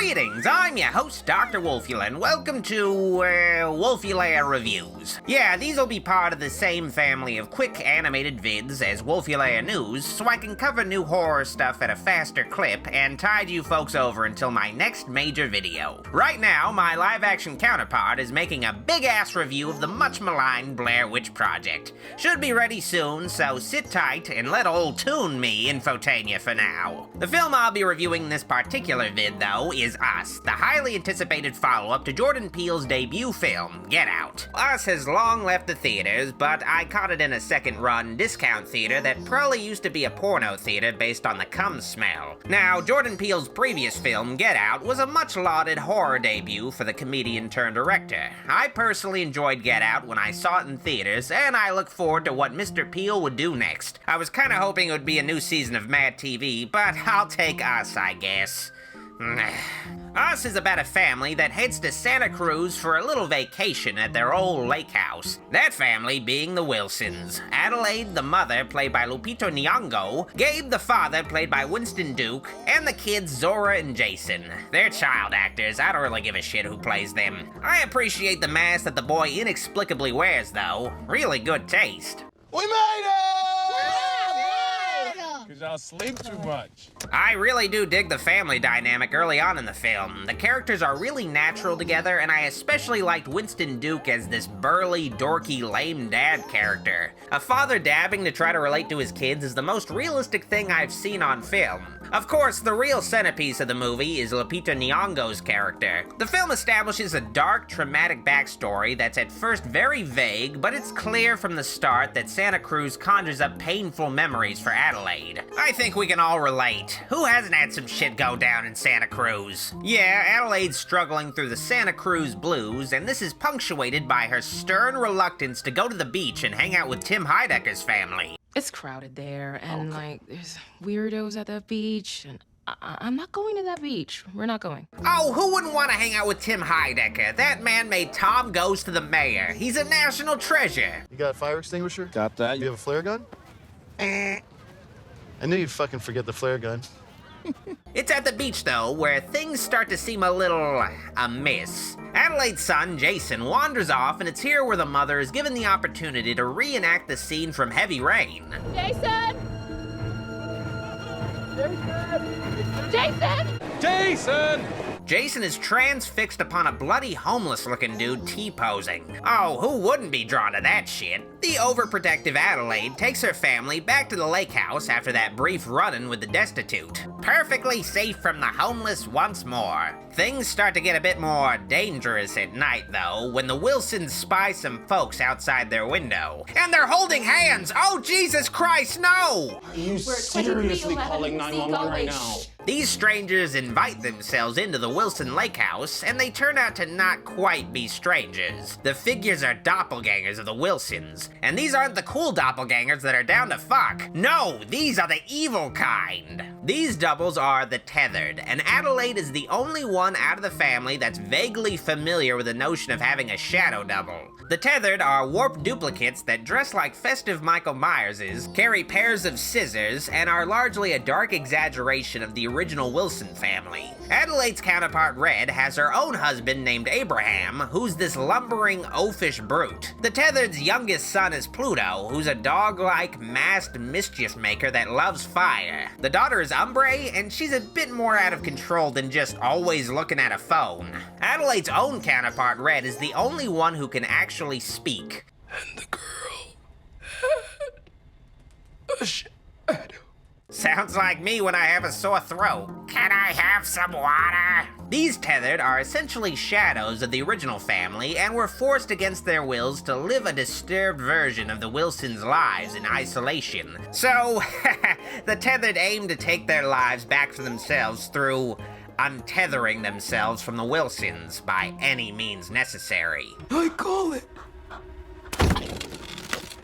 Greetings, I'm your host, Dr. Wolfula, and welcome to, Wolfula Reviews. Yeah, these will be part of the same family of quick animated vids as Wolfula News, so I can cover new horror stuff at a faster clip and tide you folks over until my next major video. Right now, my live-action counterpart is making a big-ass review of the much-maligned Blair Witch Project. Should be ready soon, so sit tight and let old Toon me infotain you for now. The film I'll be reviewing in this particular vid, though, is Us, the highly anticipated follow-up to Jordan Peele's debut film, Get Out. Us has long left the theaters, but I caught it in a second-run discount theater that probably used to be a porno theater based on the cum smell. Now, Jordan Peele's previous film, Get Out, was a much-lauded horror debut for the comedian-turned-director. I personally enjoyed Get Out when I saw it in theaters, and I look forward to what Mr. Peele would do next. I was kinda hoping it would be a new season of Mad TV, but I'll take Us, I guess. Us is about a family that heads to Santa Cruz for a little vacation at their old lake house. That family being the Wilsons. Adelaide, the mother, played by Lupita Nyong'o, Gabe, the father, played by Winston Duke, and the kids Zora and Jason. They're child actors, I don't really give a shit who plays them. I appreciate the mask that the boy inexplicably wears, though. Really good taste. We made it! Because y'all sleep too much. I really do dig the family dynamic early on in the film. The characters are really natural together, and I especially liked Winston Duke as this burly, dorky, lame dad character. A father dabbing to try to relate to his kids is the most realistic thing I've seen on film. Of course, the real centerpiece of the movie is Lupita Nyong'o's character. The film establishes a dark, traumatic backstory that's at first very vague, but it's clear from the start that Santa Cruz conjures up painful memories for Adelaide. I think we can all relate. Who hasn't had some shit go down in Santa Cruz? Yeah, Adelaide's struggling through the Santa Cruz blues, and this is punctuated by her stern reluctance to go to the beach and hang out with Tim Heidecker's family. It's crowded there, and there's weirdos at the beach, and I'm not going to that beach. We're not going. Oh, who wouldn't want to hang out with Tim Heidecker? That man made Tom Goes to the Mayor. He's a national treasure. You got a fire extinguisher? Got that. You have a flare gun? I knew you'd fucking forget the flare gun. It's at the beach, though, where things start to seem a little amiss. Adelaide's son, Jason, wanders off, and it's here where the mother is given the opportunity to reenact the scene from Heavy Rain. Jason! Jason! Jason! Jason is transfixed upon a bloody homeless-looking dude T-posing. Oh, who wouldn't be drawn to that shit? The overprotective Adelaide takes her family back to the lake house after that brief run-in with the destitute. Perfectly safe from the homeless once more. Things start to get a bit more dangerous at night, though, when the Wilsons spy some folks outside their window. And they're holding hands! Oh, Jesus Christ, no! Are you seriously calling 911 right now? These strangers invite themselves into the Wilson Lake House, and they turn out to not quite be strangers. The figures are doppelgangers of the Wilsons, and these aren't the cool doppelgangers that are down to fuck. No, these are the evil kind. These doubles are the Tethered, and Adelaide is the only one out of the family that's vaguely familiar with the notion of having a shadow double. The Tethered are warped duplicates that dress like festive Michael Myerses, carry pairs of scissors, and are largely a dark exaggeration of the original Wilson family. Adelaide's counterpart Red has her own husband named Abraham, who's this lumbering, oafish brute. The Tethered's youngest son is Pluto, who's a dog-like, masked mischief maker that loves fire. The daughter is Umbre, and she's a bit more out of control than just always looking at a phone. Adelaide's own counterpart Red is the only one who can actually speak. And the girl had a shadow. Sounds like me when I have a sore throat. Can I have some water? These Tethered are essentially shadows of the original family and were forced against their wills to live a disturbed version of the Wilsons' lives in isolation. So, the Tethered aim to take their lives back for themselves through untethering themselves from the Wilsons by any means necessary. I call it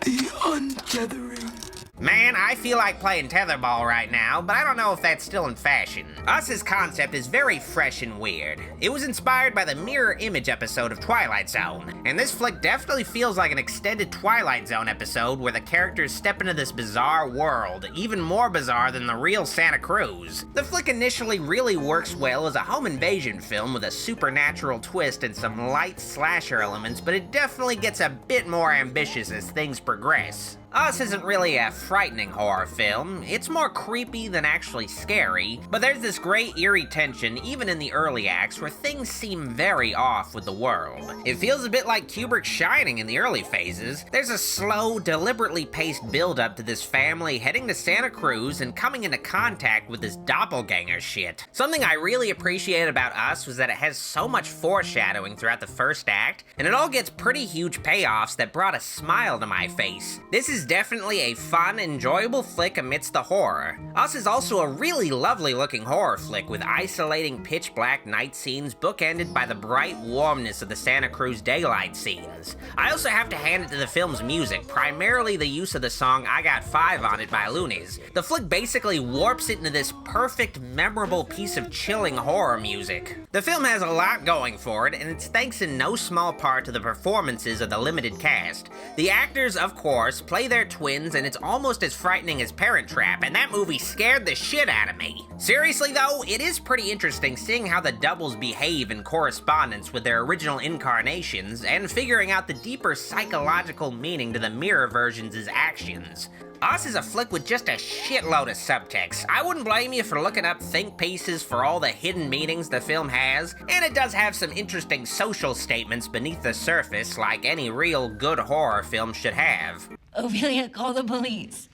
the untethering. Man, I feel like playing tetherball right now, but I don't know if that's still in fashion. Us's concept is very fresh and weird. It was inspired by the mirror image episode of Twilight Zone, and this flick definitely feels like an extended Twilight Zone episode where the characters step into this bizarre world, even more bizarre than the real Santa Cruz. The flick initially really works well as a home invasion film with a supernatural twist and some light slasher elements, but it definitely gets a bit more ambitious as things progress. Us isn't really a frightening horror film. It's more creepy than actually scary, but there's this great eerie tension even in the early acts where things seem very off with the world. It feels a bit like Kubrick's Shining in the early phases. There's a slow, deliberately paced build-up to this family heading to Santa Cruz and coming into contact with this doppelganger shit. Something I really appreciate about Us was that it has so much foreshadowing throughout the first act, and it all gets pretty huge payoffs that brought a smile to my face. This is definitely a fun, enjoyable flick amidst the horror. Us is also a really lovely looking horror flick with isolating pitch black night scenes bookended by the bright warmness of the Santa Cruz daylight scenes. I also have to hand it to the film's music, primarily the use of the song I Got 5 on It by Loonies. The flick basically warps it into this perfect, memorable piece of chilling horror music. The film has a lot going for it, and it's thanks in no small part to the performances of the limited cast. The actors, of course, play their twins, and it's almost as frightening as Parent Trap, and that movie scared the shit out of me. Seriously though, it is pretty interesting seeing how the doubles behave in correspondence with their original incarnations, and figuring out the deeper psychological meaning to the mirror versions' actions. Us is a flick with just a shitload of subtext. I wouldn't blame you for looking up think pieces for all the hidden meanings the film has, and it does have some interesting social statements beneath the surface like any real good horror film should have. Ophelia, call the police.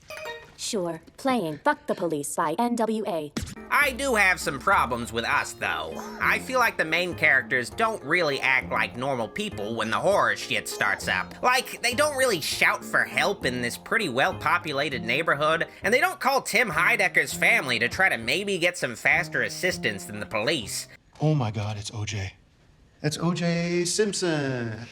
Sure. Playing Fuck the Police by NWA. I do have some problems with Us, though. I feel like the main characters don't really act like normal people when the horror shit starts up. Like, they don't really shout for help in this pretty well-populated neighborhood, and they don't call Tim Heidecker's family to try to maybe get some faster assistance than the police. Oh my God, it's OJ. That's OJ Simpson.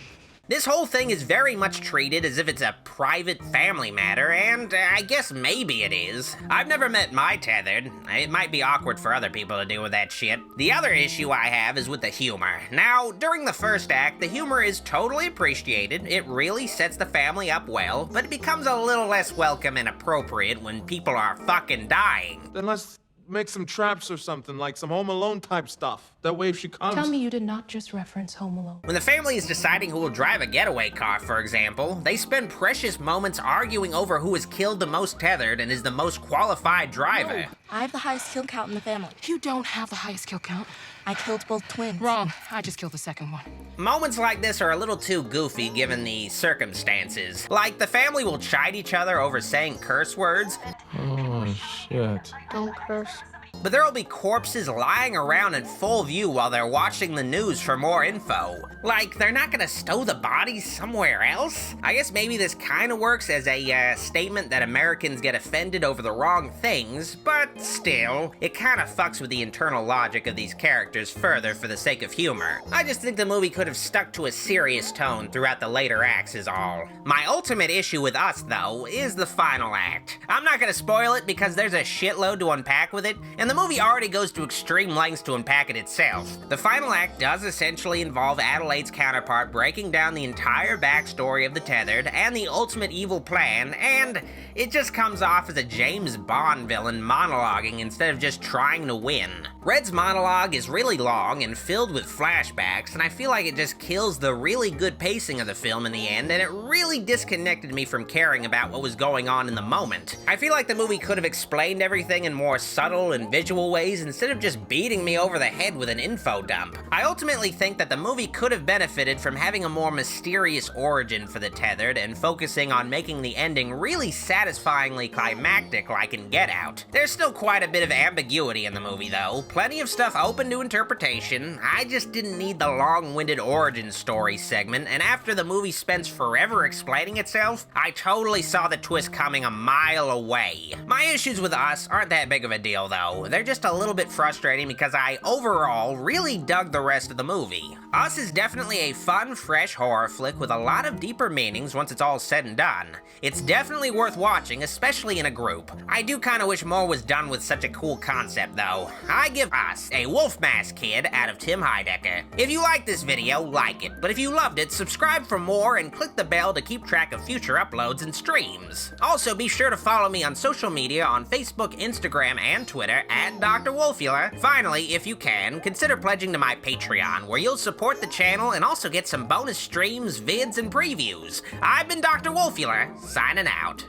This whole thing is very much treated as if it's a private family matter, and I guess maybe it is. I've never met my tethered. It might be awkward for other people to deal with that shit. The other issue I have is with the humor. Now, during the first act, the humor is totally appreciated. It really sets the family up well, but it becomes a little less welcome and appropriate when people are fucking dying. Then let's make some traps or something, like some Home Alone type stuff. That way if she comes... Tell me you did not just reference Home Alone. When the family is deciding who will drive a getaway car, for example, they spend precious moments arguing over who has killed the most tethered and is the most qualified driver. No, I have the highest kill count in the family. You don't have the highest kill count. I killed both twins. Wrong. I just killed the second one. Moments like this are a little too goofy given the circumstances. Like, the family will chide each other over saying curse words. Oh, shit. Don't curse. But there'll be corpses lying around in full view while they're watching the news for more info. Like, they're not gonna stow the bodies somewhere else? I guess maybe this kinda works as a statement that Americans get offended over the wrong things, but still, it kinda fucks with the internal logic of these characters further for the sake of humor. I just think the movie could have stuck to a serious tone throughout the later acts is all. My ultimate issue with Us, though, is the final act. I'm not gonna spoil it because there's a shitload to unpack with it, and the movie already goes to extreme lengths to unpack it itself. The final act does essentially involve Adelaide's counterpart breaking down the entire backstory of the tethered and the ultimate evil plan, and it just comes off as a James Bond villain monologuing instead of just trying to win. Red's monologue is really long and filled with flashbacks, and I feel like it just kills the really good pacing of the film in the end, and it really disconnected me from caring about what was going on in the moment. I feel like the movie could have explained everything in more subtle and visual ways instead of just beating me over the head with an info dump. I ultimately think that the movie could have benefited from having a more mysterious origin for the tethered and focusing on making the ending really satisfyingly climactic like in Get Out. There's still quite a bit of ambiguity in the movie though, plenty of stuff open to interpretation. I just didn't need the long-winded origin story segment, and after the movie spends forever explaining itself, I totally saw the twist coming a mile away. My issues with Us aren't that big of a deal though. though. They're just a little bit frustrating because I, overall, really dug the rest of the movie. Us is definitely a fun, fresh horror flick with a lot of deeper meanings once it's all said and done. It's definitely worth watching, especially in a group. I do kinda wish more was done with such a cool concept, though. I give Us a Wolf Mask Kid out of Tim Heidecker. If you like this video, like it. But if you loved it, subscribe for more and click the bell to keep track of future uploads and streams. Also, be sure to follow me on social media on Facebook, Instagram, and Twitter at Dr. Wolfula. Finally, if you can, consider pledging to my Patreon, where you'll support the channel and also get some bonus streams, vids, and previews. I've been Dr. Wolfula, signing out.